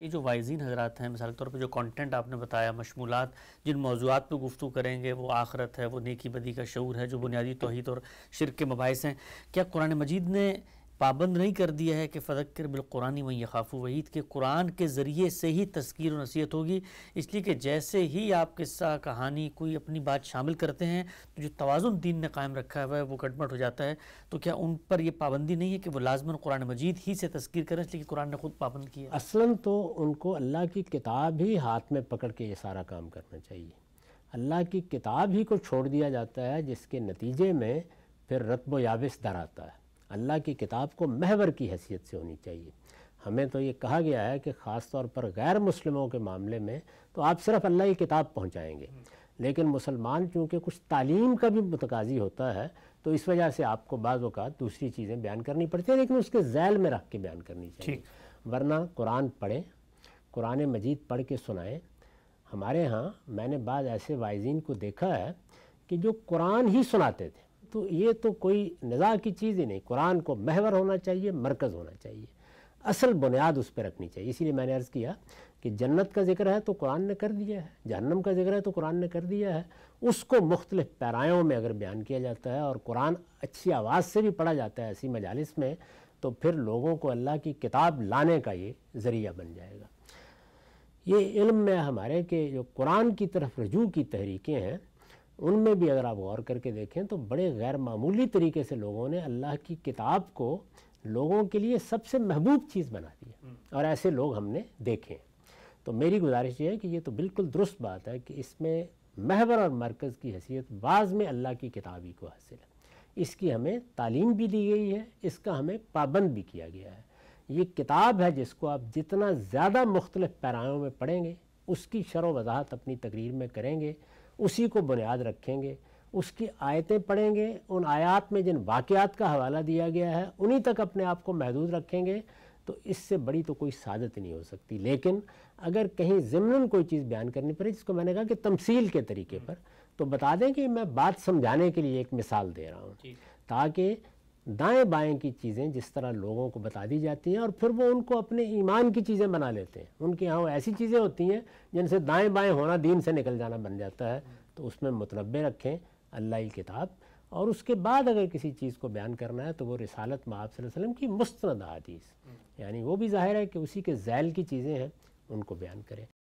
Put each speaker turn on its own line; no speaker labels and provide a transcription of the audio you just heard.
یہ جو وائزین حضرات ہیں، مثال کے طور پہ جو کانٹینٹ آپ نے بتایا، مشمولات جن موضوعات پہ گفتگو کریں گے، وہ آخرت ہے، وہ نیکی بدی کا شعور ہے، جو بنیادی توحید اور شرک کے مباحث ہیں، کیا قرآن مجید نے پابند نہیں کر دیا ہے کہ فذکر بالقرآن من یخاف وعید، کہ قرآن کے ذریعے سے ہی تذکیر و نصیحت ہوگی؟ اس لیے کہ جیسے ہی آپ قصہ کہانی کوئی اپنی بات شامل کرتے ہیں تو جو توازن دین نے قائم رکھا ہوا ہے وہ گڑبڑ ہو جاتا ہے. تو کیا ان پر یہ پابندی نہیں ہے کہ وہ لازماً قرآن مجید ہی سے تذکیر کریں، اس لیے کہ قرآن نے خود پابند کیا ہے؟
اصلاً تو ان کو اللہ کی کتاب ہی ہاتھ میں پکڑ کے یہ سارا کام کرنا چاہیے. اللہ کی کتاب ہی کو چھوڑ دیا جاتا ہے، جس کے نتیجے میں پھر رتب و یابس در آتا ہے. اللہ کی کتاب کو محور کی حیثیت سے ہونی چاہیے. ہمیں تو یہ کہا گیا ہے کہ خاص طور پر غیر مسلموں کے معاملے میں تو آپ صرف اللہ کی کتاب پہنچائیں گے، لیکن مسلمان چونکہ کچھ تعلیم کا بھی متقاضی ہوتا ہے تو اس وجہ سے آپ کو بعض اوقات دوسری چیزیں بیان کرنی پڑتی ہیں، لیکن اس کے ذیل میں رکھ کے بیان کرنی چاہیے. ورنہ قرآن پڑھیں، قرآن مجید پڑھ کے سنائیں. ہمارے ہاں میں نے بعض ایسے وائزین کو دیکھا ہے کہ جو قرآن ہی سناتے تھے. تو یہ تو کوئی نزاع کی چیز ہی نہیں. قرآن کو محور ہونا چاہیے، مرکز ہونا چاہیے، اصل بنیاد اس پہ رکھنی چاہیے. اسی لیے میں نے عرض کیا کہ جنت کا ذکر ہے تو قرآن نے کر دیا ہے، جہنم کا ذکر ہے تو قرآن نے کر دیا ہے. اس کو مختلف پیرایوں میں اگر بیان کیا جاتا ہے اور قرآن اچھی آواز سے بھی پڑھا جاتا ہے ایسی مجالس میں، تو پھر لوگوں کو اللہ کی کتاب لانے کا یہ ذریعہ بن جائے گا. یہ علم میں ہمارے کہ جو قرآن کی طرف رجوع کی تحریکیں ہیں، ان میں بھی اگر آپ غور کر کے دیکھیں تو بڑے غیر معمولی طریقے سے لوگوں نے اللہ کی کتاب کو لوگوں کے لیے سب سے محبوب چیز بنا دیا، اور ایسے لوگ ہم نے دیکھے. تو میری گزارش یہ ہے کہ یہ تو بالکل درست بات ہے کہ اس میں محور اور مرکز کی حیثیت بعض میں اللہ کی کتاب ہی کو حاصل ہے. اس کی ہمیں تعلیم بھی دی گئی ہے، اس کا ہمیں پابند بھی کیا گیا ہے. یہ کتاب ہے جس کو آپ جتنا زیادہ مختلف پیرایوں میں پڑھیں گے، اس کی شرح و وضاحت اپنی تقریر میں کریں گے، اسی کو بنیاد رکھیں گے، اس کی آیتیں پڑھیں گے، ان آیات میں جن واقعات کا حوالہ دیا گیا ہے انہی تک اپنے آپ کو محدود رکھیں گے، تو اس سے بڑی تو کوئی سعادت نہیں ہو سکتی. لیکن اگر کہیں ضمناً کوئی چیز بیان کرنی پڑے، جس کو میں نے کہا کہ تمثیل کے طریقے پر، تو بتا دیں کہ میں بات سمجھانے کے لیے ایک مثال دے رہا ہوں، تاکہ دائیں بائیں کی چیزیں جس طرح لوگوں کو بتا دی جاتی ہیں اور پھر وہ ان کو اپنے ایمان کی چیزیں بنا لیتے ہیں. ان کے ہاں وہ ایسی چیزیں ہوتی ہیں جن سے دائیں بائیں ہونا دین سے نکل جانا بن جاتا ہے. تو اس میں متنبع رکھیں اللہ کی کتاب، اور اس کے بعد اگر کسی چیز کو بیان کرنا ہے تو وہ رسالت مآب صلی اللہ علیہ وسلم کی مستند احادیث، یعنی وہ بھی ظاہر ہے کہ اسی کے ذیل کی چیزیں ہیں، ان کو بیان کریں.